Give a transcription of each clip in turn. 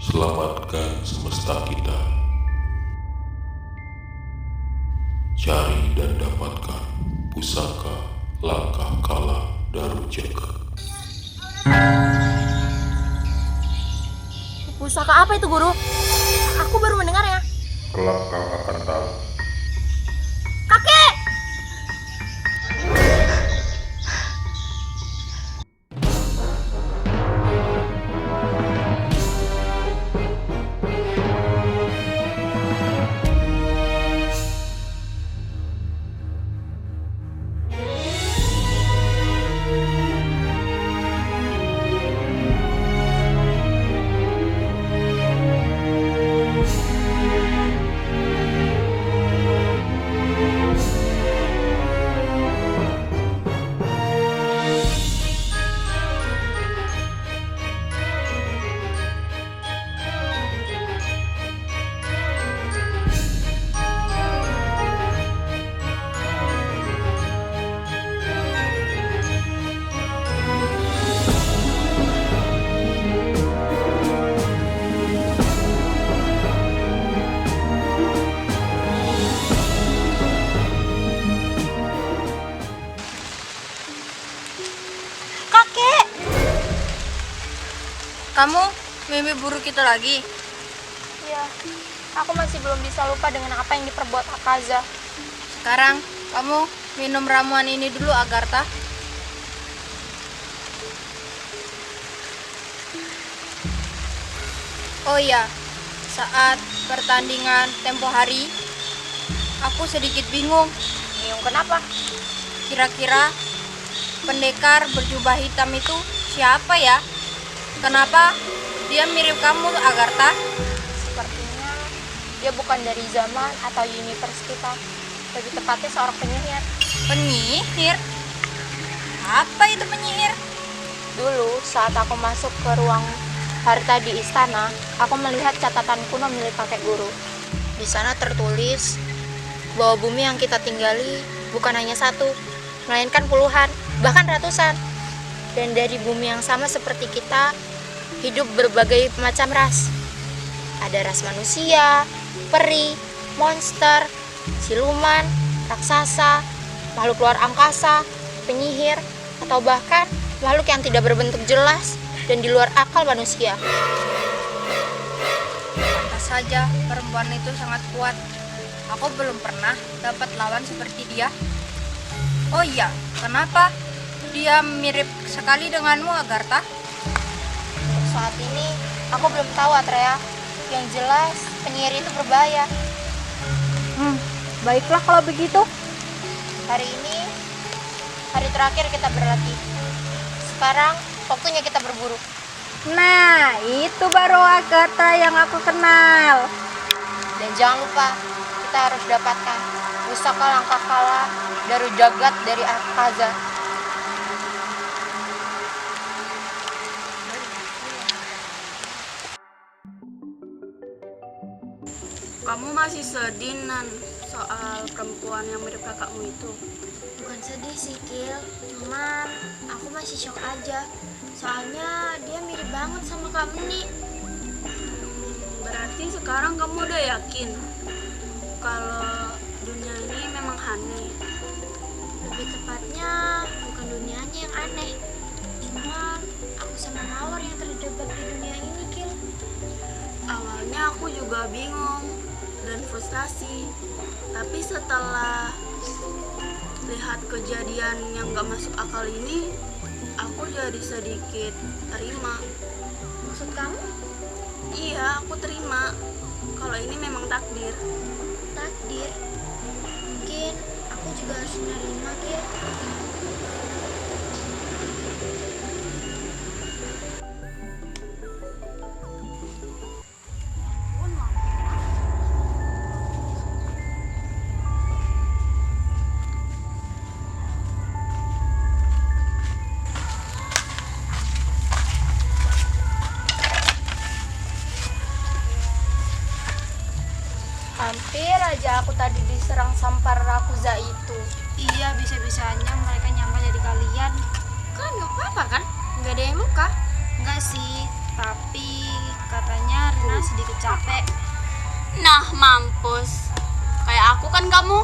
Selamatkan semesta kita. Cari dan dapatkan pusaka langkah kala Darujaga. Pusaka apa itu, Guru? Aku baru mendengarnya. Kelak kau akan tahu. Kakek! Kakek! Kamu mimpi buruk itu lagi? Ya, aku masih belum bisa lupa dengan apa yang diperbuat Akaza. Sekarang kamu minum ramuan ini dulu, Agartha. Oh iya, saat pertandingan tempo hari, aku sedikit bingung. Bingung kenapa? Kira-kira pendekar berjubah hitam itu siapa ya? Kenapa dia mirip kamu, Agartha? Sepertinya dia bukan dari zaman atau universe kita. Lebih tepatnya seorang penyihir. Penyihir? Apa itu penyihir? Dulu saat aku masuk ke ruang harta di istana, aku melihat catatan kuno milik kakek guru. Di sana tertulis bahwa bumi yang kita tinggali bukan hanya satu, melainkan puluhan, bahkan ratusan. Dan dari bumi yang sama seperti kita, hidup berbagai macam ras. Ada ras manusia, peri, monster, siluman, raksasa, makhluk luar angkasa, penyihir, atau bahkan makhluk yang tidak berbentuk jelas dan di luar akal manusia. Pantas saja perempuan itu sangat kuat. Aku belum pernah dapat lawan seperti dia. Oh iya, kenapa dia mirip sekali denganmu, Agartha? Untuk saat ini, aku belum tahu, Atreya. Yang jelas, penyihir itu berbahaya. Baiklah kalau begitu. Hari ini, hari terakhir kita berlatih. Sekarang, waktunya kita berburu. Nah, itu baru Agartha yang aku kenal. Dan jangan lupa, kita harus dapatkan pusaka langkah kala Darujagat dari Akaza. Kamu masih sedih, Nan, soal perempuan yang mirip kakakmu itu? Bukan sedih sih, Kil. Cuman aku masih shock aja. Soalnya dia mirip banget sama Kak Meni. Berarti sekarang kamu udah yakin kalau dunia ini memang aneh? Lebih tepatnya bukan dunianya yang aneh. Cuman aku sama Mawar yang terjebak di dunia ini, Kil. Awalnya aku juga bingung dan frustasi. Tapi setelah lihat kejadian yang gak masuk akal ini, aku jadi sedikit terima. Maksud kamu? Iya, aku terima kalau ini memang takdir. Takdir. Mungkin aku juga harus menerima, Kil. Hampir aja aku tadi diserang sampar Rakuza itu. Iya, bisa-bisanya mereka nyamar jadi kalian. Kan nggak apa-apa kan? Nggak ada yang luka. Enggak sih, tapi katanya sedikit capek. Nah, mampus. Kayak aku kan kamu.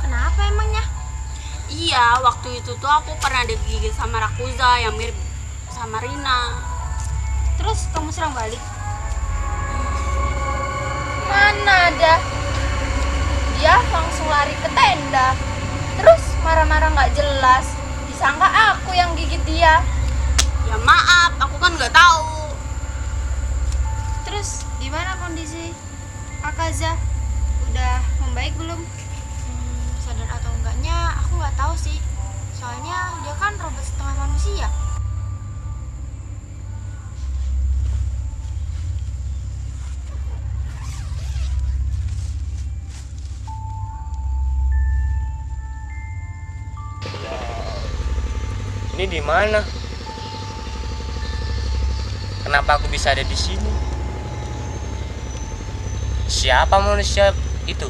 Kenapa emangnya? Iya, waktu itu tuh aku pernah digigit sama Rakuza yang mirip sama Rina. Terus kamu serang balik? Mana ada? Dia langsung lari ke tenda. Terus marah-marah nggak jelas. Disangka aku yang gigit dia. Ya maaf, aku kan nggak tahu. Terus gimana kondisi Akaza? Udah membaik belum? Sadar atau enggaknya aku nggak tahu sih. Soalnya dia kan robot setengah manusia. Ini di mana? Kenapa aku bisa ada di sini? Siapa manusia itu?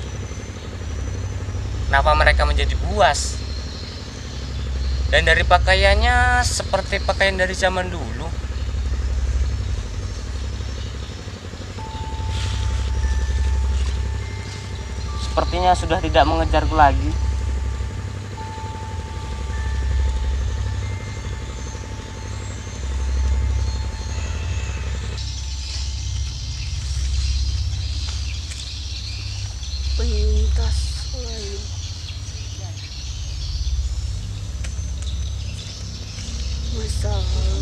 Kenapa mereka menjadi buas? Dan dari pakaiannya seperti pakaian dari zaman dulu. Sepertinya sudah tidak mengejarku lagi. Penyintas lain. Masalah.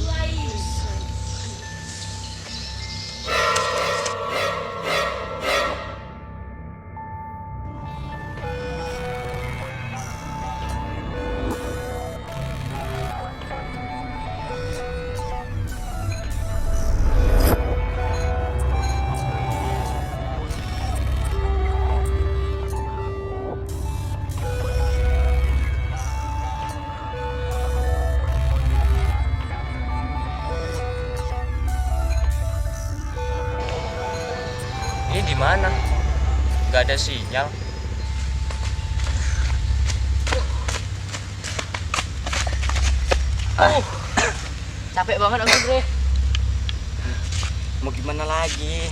Ini di mana? Gak ada sinyal. Capek banget aku, Bre. Mau gimana lagi?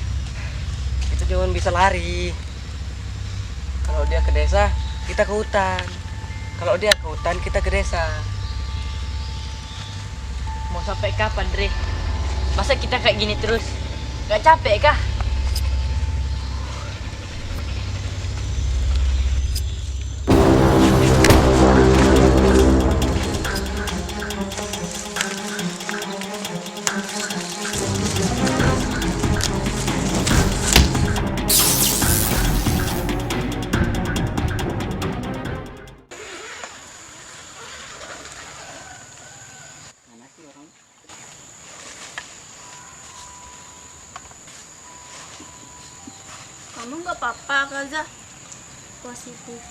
Kita cuma bisa lari. Kalau dia ke desa, kita ke hutan. Kalau dia ke hutan, kita ke desa. Mau sampai kapan, Dre? Masa kita kayak gini terus? Gak capek kah? Kamu nggak apa-apa, Kaza? Positif.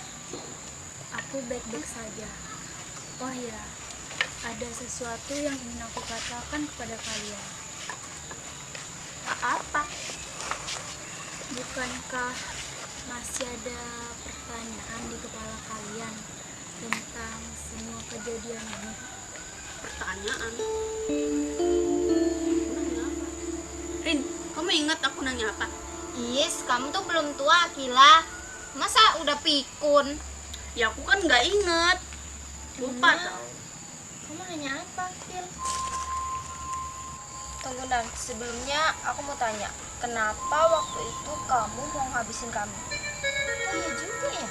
Aku baik-baik saja. Oh ya, ada sesuatu yang ingin aku katakan kepada kalian. Apa? Bukankah masih ada pertanyaan di kepala kalian tentang semua kejadian ini? Pertanyaan? Nanya apa? Rin, kamu ingat aku nanya apa? Yes, kamu tuh belum tua, Akila. Masa udah pikun? Ya aku kan nggak inget. Lupa tau. Kamu nanya apa, Kil? Tunggu, Dan. Sebelumnya aku mau tanya, kenapa waktu itu kamu mau ngabisin kami? Oh iya juga ya.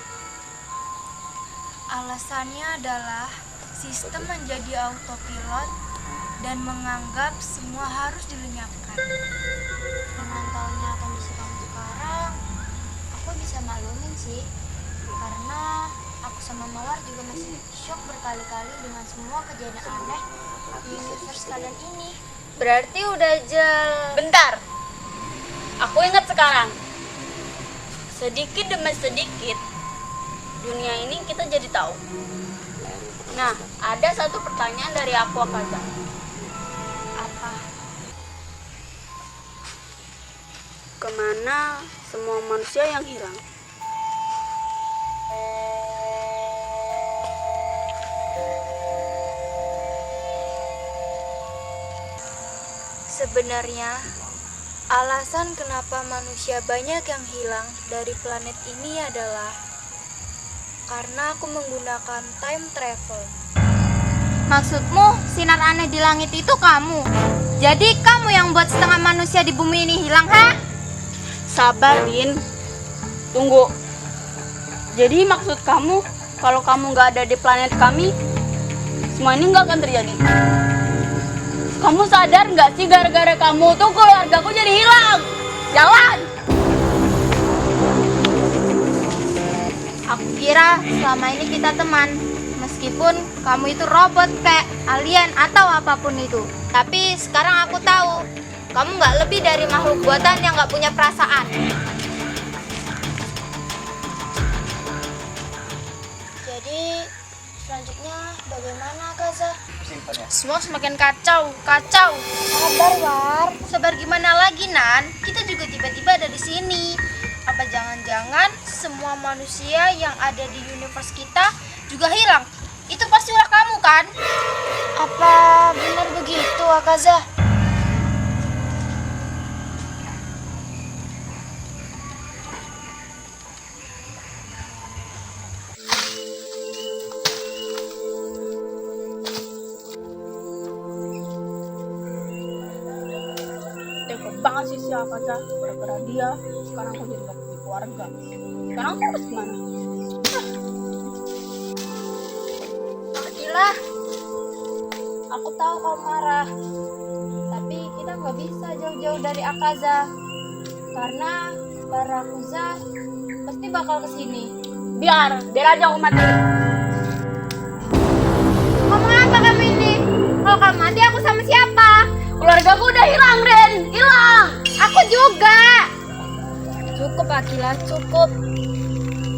Alasannya adalah sistem menjadi autopilot dan menganggap semua harus dilenyapkan. Dengan tahunya kondisi kamu sekarang, aku bisa maklumin sih. Karena aku sama Mawar juga masih shock berkali-kali dengan semua kejadian aneh di universe kalian ini. Berarti udah Bentar. Aku ingat sekarang. Sedikit demi sedikit, dunia ini kita jadi tahu. Nah, ada satu pertanyaan dari aku, Akaza. Apa? Kemana semua manusia yang hilang? Sebenarnya Alasan kenapa manusia banyak yang hilang dari planet ini adalah karena aku menggunakan time travel. Maksudmu sinar aneh di langit itu kamu? Jadi kamu yang buat setengah manusia di bumi ini hilang, ha? Sabar, Lin. Tunggu. Jadi maksud kamu kalau kamu nggak ada di planet kami, semua ini nggak akan terjadi? Kamu sadar nggak sih gara-gara kamu tuh keluargaku jadi hilang? Jalan! Aku kira selama ini kita teman. Meskipun kamu itu robot kayak alien atau apapun itu. Tapi sekarang aku tahu kamu nggak lebih dari makhluk buatan yang nggak punya perasaan. Jadi selanjutnya bagaimana, Kaza? Semua semakin kacau. Sabar, War. Sabar gimana lagi, Nan? Kita juga tiba-tiba ada di sini. Apa jangan-jangan semua manusia yang ada di universe kita juga hilang? Itu pasti ulah kamu, kan? Apa benar begitu, Akaza? Tega banget sih siapa aja. Gara-gara dia, sekarang aku jadi gak punya keluarga. Sekarang aku harus gimana? Gila. Aku tahu kau marah. Tapi kita nggak bisa jauh-jauh dari Akaza. Karena Barakuza pasti bakal kesini. Biar aja aku mati. Ngomong apa kamu ini? Kalau kamu mati aku sama siapa? Keluargaku udah hilang, Ren. Hilang. Aku juga. Cukup Akila, cukup.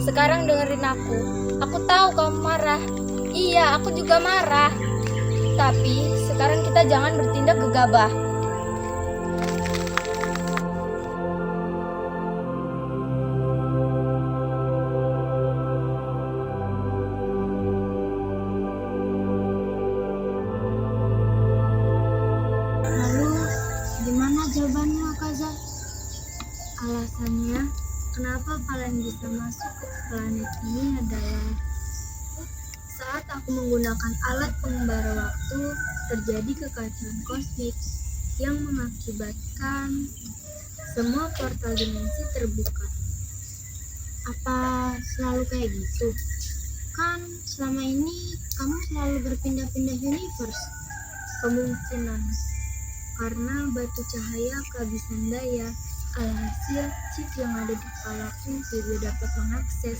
Sekarang dengerin aku. Aku tahu kamu marah. Iya, aku juga marah. Tapi sekarang kita jangan bertindak gegabah. Lalu, gimana jawabannya, Akaza? Alasannya, kenapa kalian bisa masuk ke planet ini adalah saat aku menggunakan alat pengembara waktu, terjadi kekacauan kosmik yang mengakibatkan semua portal dimensi terbuka. Apa selalu kayak gitu? Kan selama ini kamu selalu berpindah-pindah universe. Kemungkinan karena batu cahaya kehabisan daya, alhasil chip yang ada di kepalaku tidak dapat mengakses.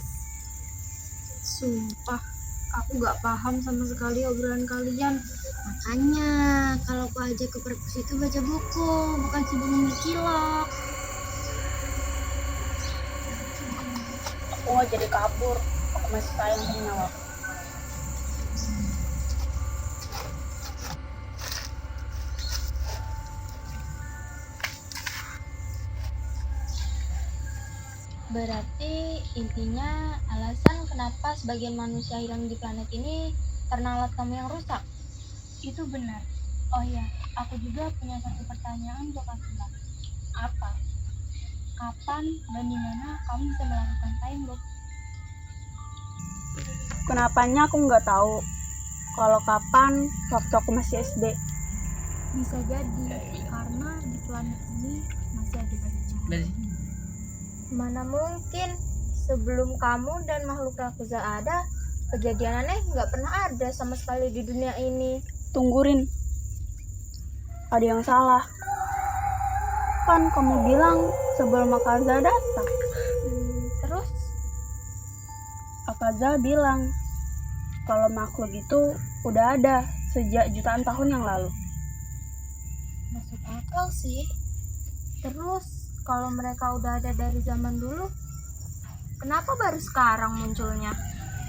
Sumpah, aku gak paham sama sekali obrolan kalian. Makanya kalau aku ajak ke perpus itu baca buku, bukan sibuk mikilok. Aku nggak jadi kabur. Aku masih sayang sama nyawa. Berarti intinya alasan kenapa sebagian manusia hilang di planet ini karena alat kamu yang rusak. Itu benar. Oh ya, aku juga punya satu pertanyaan untuk Akila. Apa? Kapan dan di mana kamu bisa melakukan time loop? Kenapanya aku nggak tahu. Kalau kapan waktu aku masih SD. Bisa jadi karena di planet ini masih ada banyak cahaya. Mana mungkin sebelum kamu dan makhluk Rakuza ada, kejadian aneh nggak pernah ada sama sekali di dunia ini. Tungguin. Ada yang salah. Kan kamu bilang sebelum Akaza datang. Terus? Akaza bilang kalau makhluk itu udah ada sejak jutaan tahun yang lalu. Masuk akal sih. Terus kalau mereka udah ada dari zaman dulu, kenapa baru sekarang munculnya?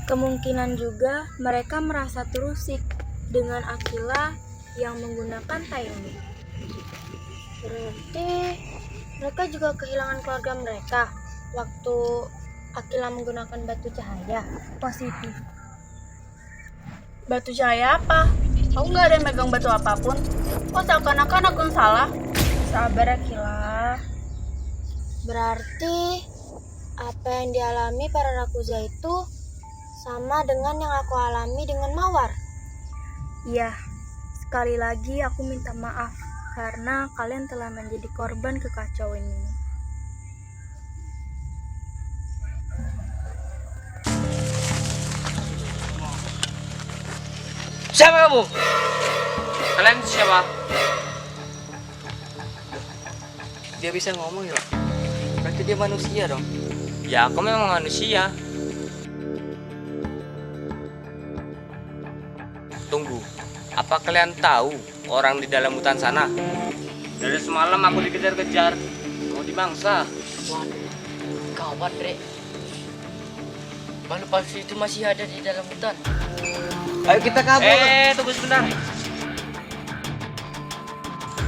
Kemungkinan juga mereka merasa terusik dengan Akila yang menggunakan time loop. Berarti mereka juga kehilangan keluarga mereka waktu Akila menggunakan batu cahaya. Positif. Batu cahaya apa? Aku nggak ada yang megang batu apapun. Kok seakan-akan aku yang salah? Sabar Akila. Berarti apa yang dialami para Rakuza itu sama dengan yang aku alami dengan Mawar. Iya, sekali lagi aku minta maaf karena kalian telah menjadi korban kekacauan ini. Siapa kamu? Kalian siapa? Dia bisa ngomong ya? Berarti dia manusia dong? Ya, aku memang manusia. Tunggu, apa kalian tahu orang di dalam hutan sana? Dari semalam aku dikejar-kejar, mau dimangsa. Waduh, gawat, Dre. Balok palsu itu masih ada di dalam hutan. Ayo kita kabur. Tunggu sebentar.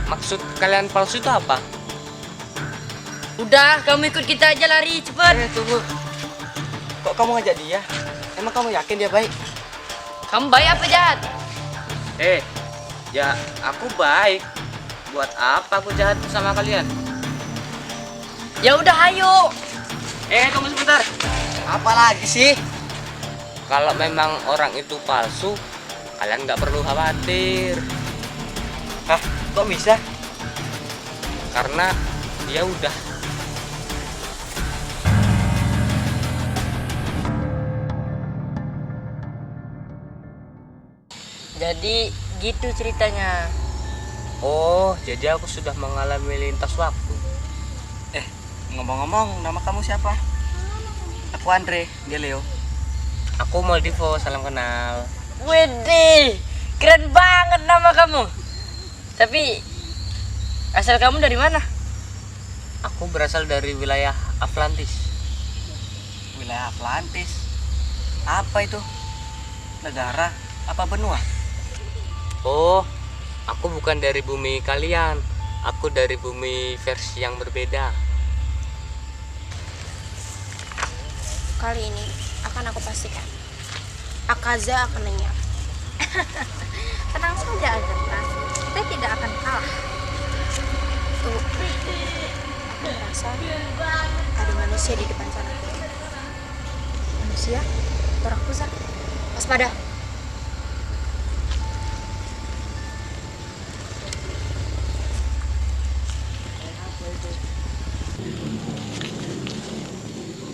Maksud kalian palsu itu apa? Udah, kamu ikut kita aja lari, cepet. Tunggu. Kok kamu ngajak dia? Emang kamu yakin dia baik? Kamu baik apa jahat? Ya aku baik. Buat apa aku jahat sama kalian? Ya udah, ayo. Tunggu sebentar. Apa lagi sih? Kalau memang orang itu palsu, kalian nggak perlu khawatir. Hah? Kok bisa? Karena dia udah Jadi gitu ceritanya. Oh, jadi aku sudah mengalami lintas waktu. Ngomong-ngomong, nama kamu siapa? Aku Andre, dia Leo. Aku Maldivo, salam kenal. Wede, keren banget nama kamu. Tapi asal kamu dari mana? Aku berasal dari wilayah Atlantis. Wilayah Atlantis. Apa itu? Negara? Apa benua? Oh, aku bukan dari bumi kalian. Aku dari bumi versi yang berbeda. Kali ini akan aku pastikan Akaza akan lenyap. Tenang saja Agatha, kita tidak akan kalah. Tuh, aku merasa ada manusia di depan sana. Manusia? Rakuza? Waspada.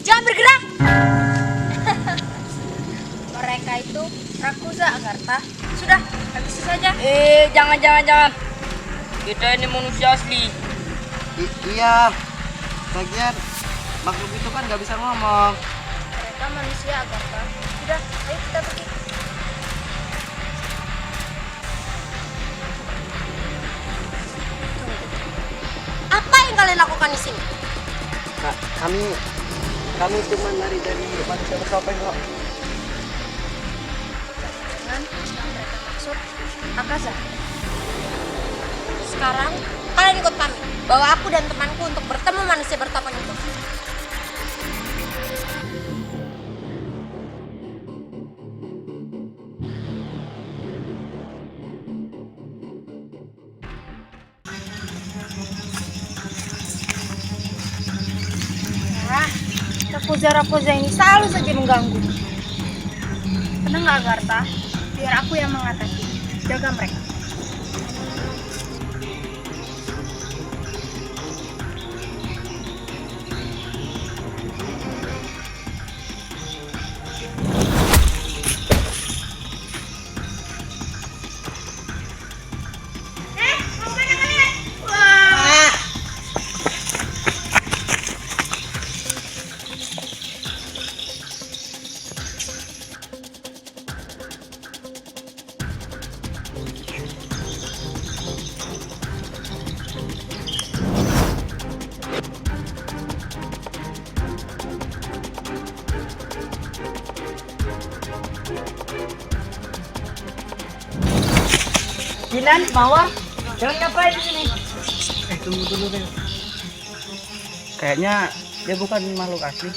Jangan bergerak! Mereka itu Rakuza Agatha. Sudah, habisi saja. Jangan. Kita ini manusia asli. Iya. Bagian makhluk itu kan nggak bisa ngomong. Mereka manusia Agatha. Sudah, ayo kita pergi. Apa yang kalian lakukan di sini? Kami cuma lari dari manusia bertopeng kok. Jangan yang mereka maksud Akaza. Sekarang kalian ikut kami. Bawa aku dan temanku untuk bertemu manusia bertopeng itu. Rakuza ini selalu saja mengganggu. Tenang Agatha, biar aku yang mengatasi. Jaga mereka. Jinan, Mawar, jangan ngapain di sini? Tunggu dulu deh. Kayaknya dia bukan makhluk asli.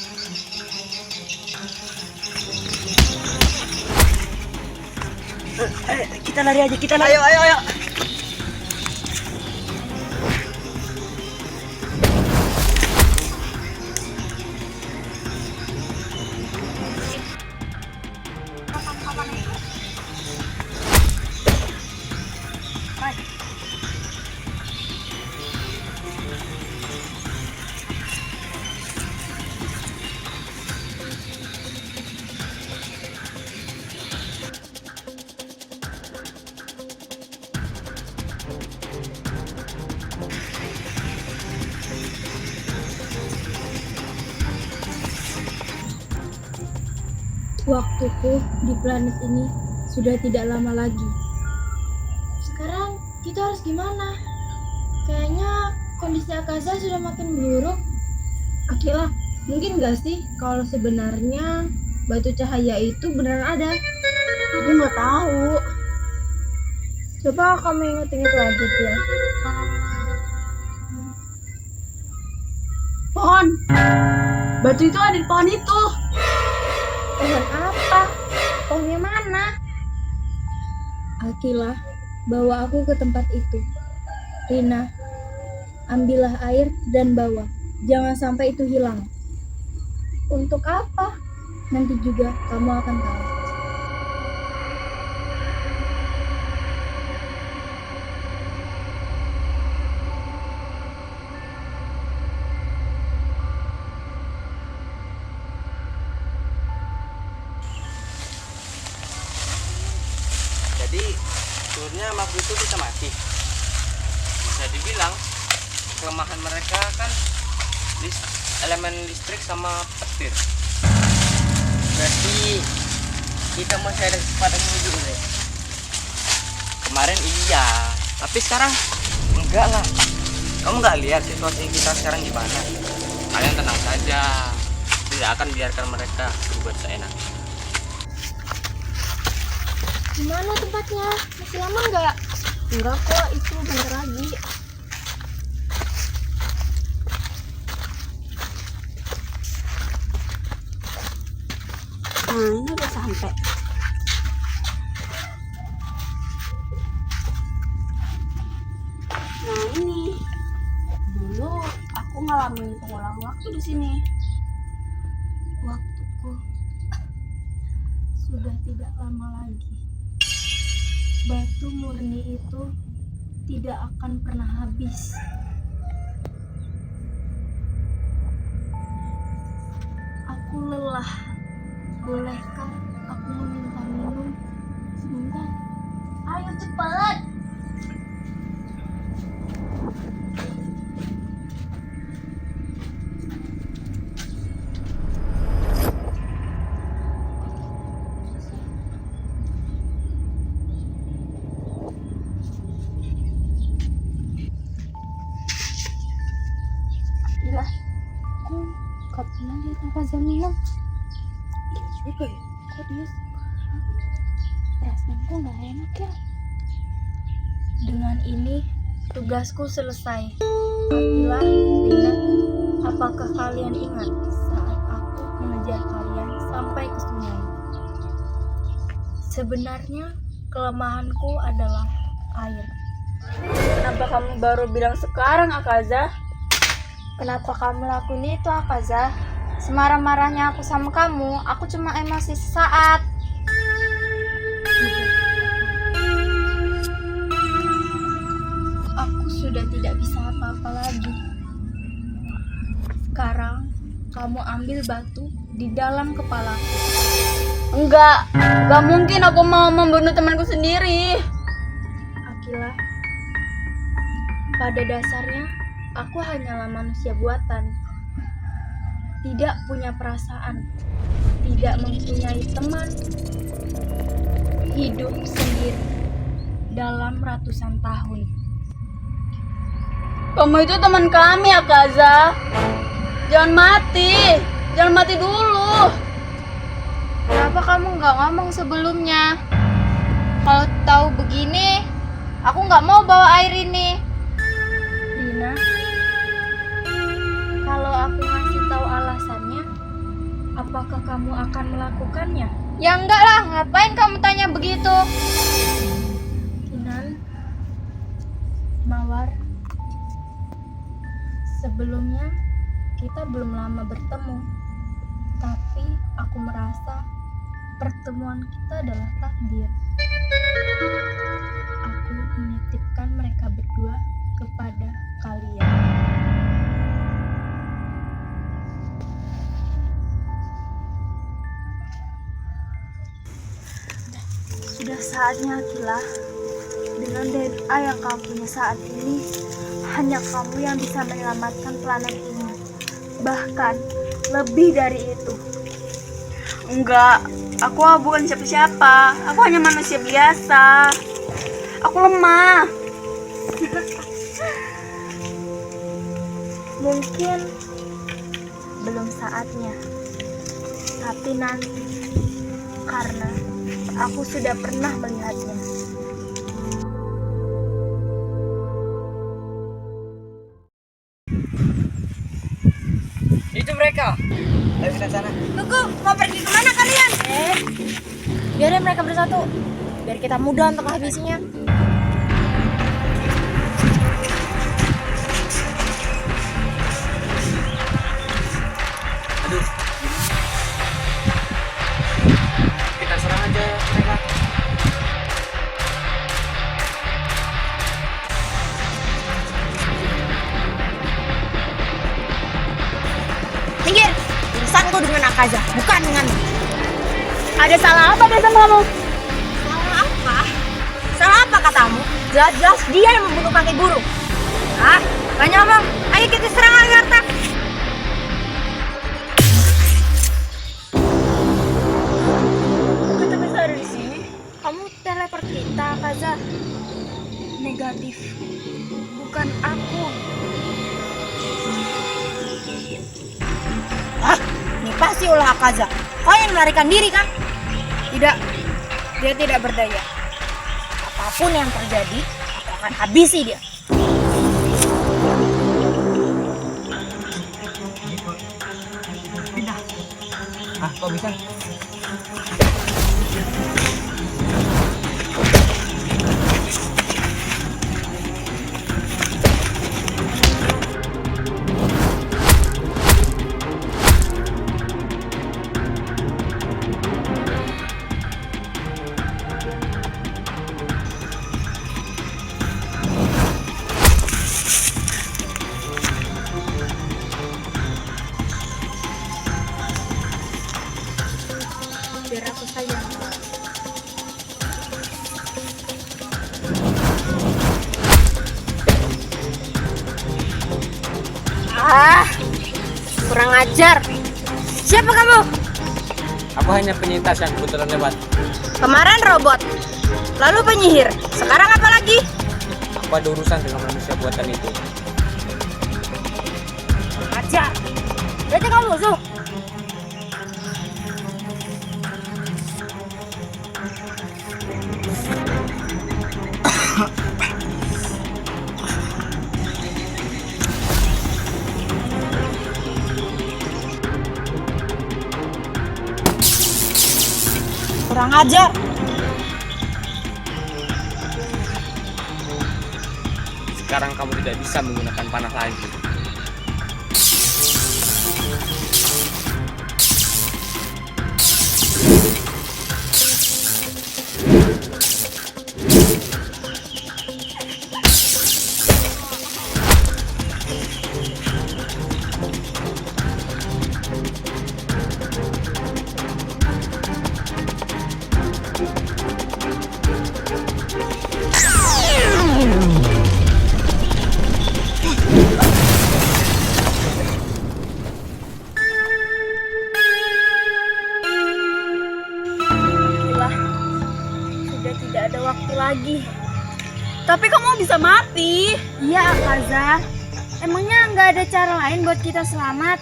Kita lari aja, kita lari. Ayo. Waktuku di planet ini sudah tidak lama lagi. Sekarang kita harus gimana? Kayaknya kondisi Akaza sudah makin buruk. Akila, mungkin gak sih kalau sebenarnya batu cahaya itu beneran ada? Aku nggak tahu. Coba kamu ingat-ingat lagi ya. Pohon. Batu itu ada di pohon itu. Pohon apa? Pohonnya mana? Akila, bawa aku ke tempat itu. Rina, ambillah air dan bawa. Jangan sampai itu hilang. Untuk apa? Nanti juga kamu akan tahu. Jadi sebenarnya makhluk itu bisa mati. Bisa dibilang kelemahan mereka kan elemen listrik sama petir. Berarti kita masih ada kesempatan menuju deh. Kemarin iya, tapi sekarang enggak lah. Kamu nggak lihat situasi kita sekarang gimana? Kalian tenang saja, tidak akan biarkan mereka berbuat seenaknya. Gimana tempatnya? Masih lama nggak? Enggak kok, itu bentar lagi. Nah, ini udah sampai. Nah, ini. Dulu aku ngalamin pengulang waktu di sini. Waktuku sudah tidak lama lagi. Batu murni itu tidak akan pernah habis. Aku lelah. Bolehkah aku meminta minum sebentar? Ayo cepat. Gila, aku gak pernah lihat Akaza minum. Iya juga ya, kok dia sekarang perasaanku gak enak ya. Dengan ini tugasku selesai. Akila, Rina, apakah kalian ingat saat aku mengejar kalian sampai ke sungai? Sebenarnya kelemahanku adalah air. Kenapa kamu baru bilang sekarang, Akaza? Kenapa kamu lakuin itu, Akaza? Semarah-marahnya aku sama kamu, aku cuma emosi sesaat. Aku sudah tidak bisa apa-apa lagi. Sekarang kamu ambil batu di dalam kepalaku. Enggak mungkin aku mau membunuh temanku sendiri. Akila, pada dasarnya aku hanyalah manusia buatan. Tidak punya perasaan, tidak mempunyai teman, hidup sendiri dalam ratusan tahun. Kamu itu teman kami, Akaza. Jangan mati dulu. Kenapa kamu nggak ngomong sebelumnya? Kalau tahu begini, aku nggak mau bawa air ini. Dina, kalau aku ngasih tahu alasannya, apakah kamu akan melakukannya? Ya enggak lah, ngapain kamu tanya begitu? Kinan, Mawar, sebelumnya kita belum lama bertemu, tapi aku merasa pertemuan kita adalah takdir. Aku menitipkan mereka berdua kepada kalian. Sudah saatnya, Akila. Dengan DNA yang kamu punya saat ini, hanya kamu yang bisa menyelamatkan planet ini. Bahkan lebih dari itu. Enggak, Aku bukan siapa-siapa. Aku hanya manusia biasa. Aku lemah. Mungkin belum saatnya, tapi nanti, karena aku sudah pernah melihatnya. Itu mereka. Ayo kita sana. Tunggu, mau pergi kemana kalian? Biarin mereka bersatu, biar kita mudah untuk habisinya. Kita serang aja mereka. Minggir, urusanku dengan Akaza, bukan denganmu. Ada salah apa dia sama kamu? Salah apa? Salah apa katamu? Jelas-jelas dia yang membunuh kakek guru. Banyak omong. Ayo kita serang Agartha. Kita bisa ada di sini. Kamu teleport kita, Akaza. Negatif. Bukan aku. Ini pasti ulah Akaza. Kau yang melarikan diri kan? Tidak, dia tidak berdaya. Apapun yang terjadi, aku akan habisi dia. Kok bisa? Biar aku saja. Kurang ajar. Siapa kamu? Aku hanya penyintas yang kebetulan lewat. Kemarin robot, lalu penyihir. Sekarang apa lagi? Aku ada urusan dengan manusia buatan itu. Ajar. Berarti kamu musuh. Kurang ajar. Sekarang kamu tidak bisa menggunakan panah lagi. Sudah tidak ada waktu lagi. Tapi kamu bisa mati. Iya, Akaza. Emangnya nggak ada cara lain buat kita selamat?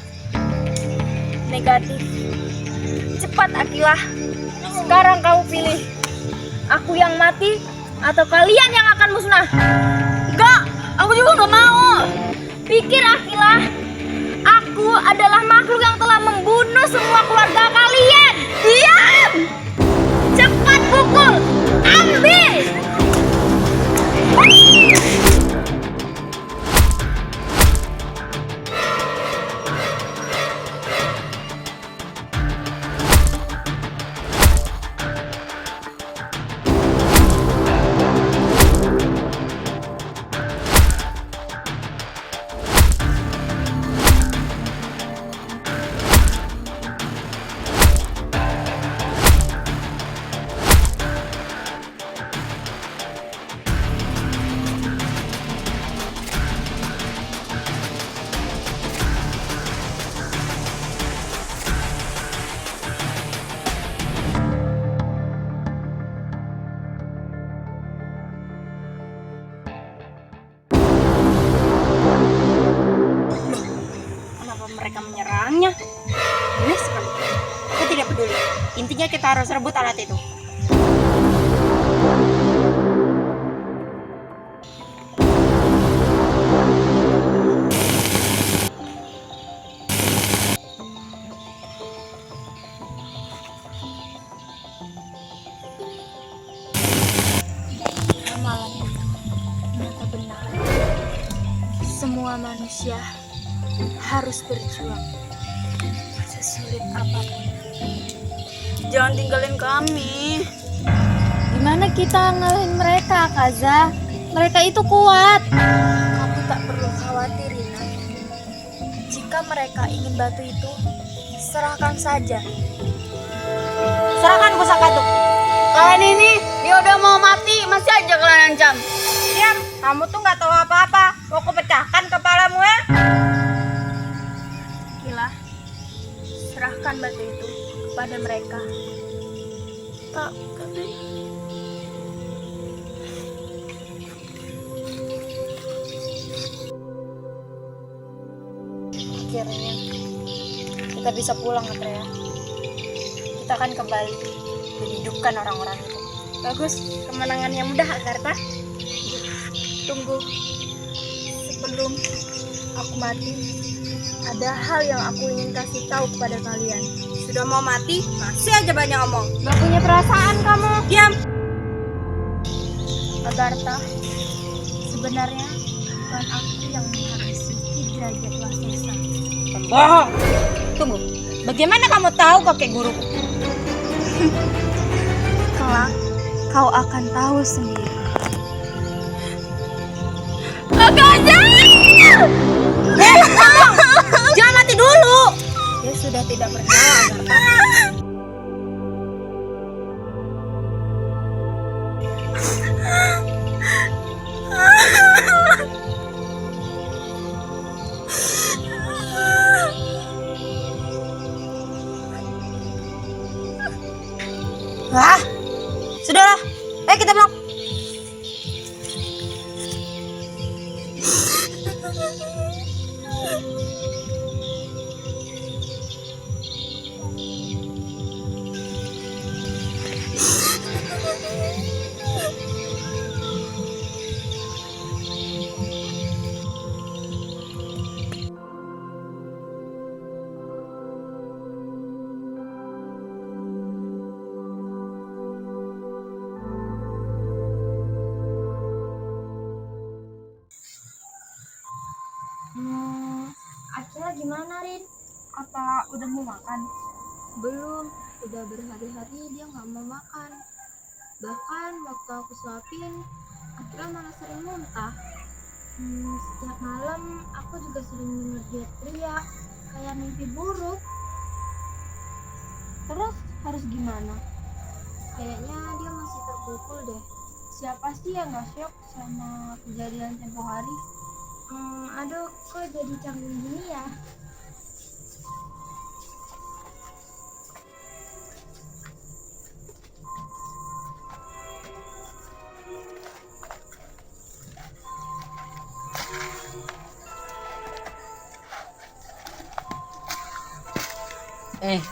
Negatif. Cepat, Akilah. Sekarang kamu pilih. Aku yang mati atau kalian yang akan musnah? Enggak, aku juga nggak mau. Pikir, Akilah. Aku adalah makhluk yang telah membunuh semua keluarga kalian. Diam! Cepat pukul. Ambil. orangnya. Aneh sekali. Aku tidak peduli. Intinya kita harus rebut alat itu. Ramalan ternyata benar. Semua manusia harus berjuang sesulit apapun. Jangan tinggalin kami. Gimana kita ngalahin mereka, Kaza? Mereka itu kuat. Kamu tak perlu khawatir, Rina. Jika mereka ingin batu itu, serahkan saja. Serahkan pusaka itu. Kalian ini, dia udah mau mati, masih aja kalian ancam. Diam, kamu tuh nggak tahu apa-apa. Mau kupecahkan kepalamu ya? Gila, serahkan batu itu kepada mereka. Tapi Akhirnya kita bisa pulang, Atreya. Kita akan kembali menghidupkan orang-orang itu. Bagus, kemenangan yang mudah, Agartha. Tunggu, sebelum aku mati, ada hal yang aku ingin kasih tahu kepada kalian. Sudah mau mati, masih aja banyak ngomong. Gak punya perasaan kamu. Diam. Agartha, sebenarnya bukan aku yang menghabisi derajat Wasesa. Bohong. Tunggu, bagaimana kamu tahu kakek guruku? Kelak, kau akan tahu sendiri. Jangan mati dulu. Dia sudah tidak bersalah, Agartha. Wah, sudahlah. Ayo kita pulang. Akhirnya gimana, Rin? Apa udah mau makan? Belum, udah berhari-hari dia nggak mau makan. Bahkan waktu aku suapin, Akira malah sering muntah. Setiap malam aku juga sering dengar dia teriak, kayak mimpi buruk. Terus harus gimana? Kayaknya dia masih terpukul deh. Siapa sih yang nggak shock sama kejadian tempo hari? Aduh, kok jadi canggung gini ya?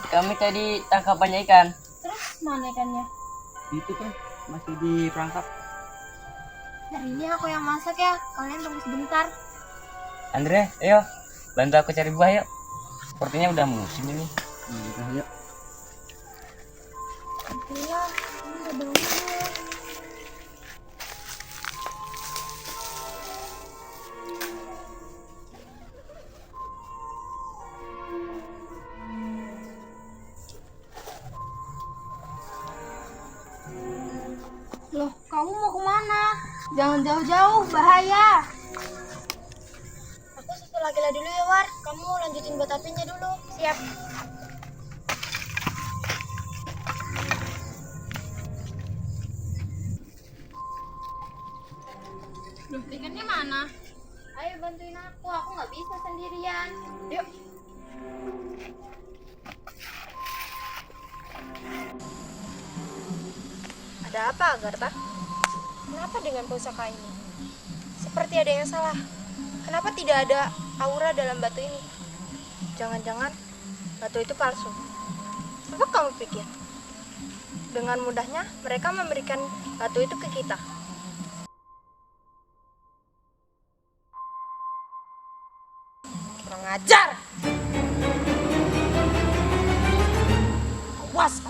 Kami tadi tangkap banyak ikan. Terus mana ikannya? Itu kan masih diperangkap. Hari ini aku yang masak ya, kalian tunggu sebentar. Andre, ayo bantu aku cari buah yuk. Sepertinya udah musim ini. Udah yuk. Iya, ini udah bangun. Loh, kamu mau kemana? Jangan jauh-jauh, bahaya. Aku susul Akila dulu ya, War. Kamu lanjutin buat apinya dulu. Siap. Loh, ikannya mana? Ayo bantuin aku nggak bisa sendirian. Yuk. Ada apa, Agartha? Kenapa dengan pusaka ini? Seperti ada yang salah. Kenapa tidak ada aura dalam batu ini? Jangan-jangan batu itu palsu. Apa kamu pikir? Dengan mudahnya mereka memberikan batu itu ke kita. Kurang ajar! Awas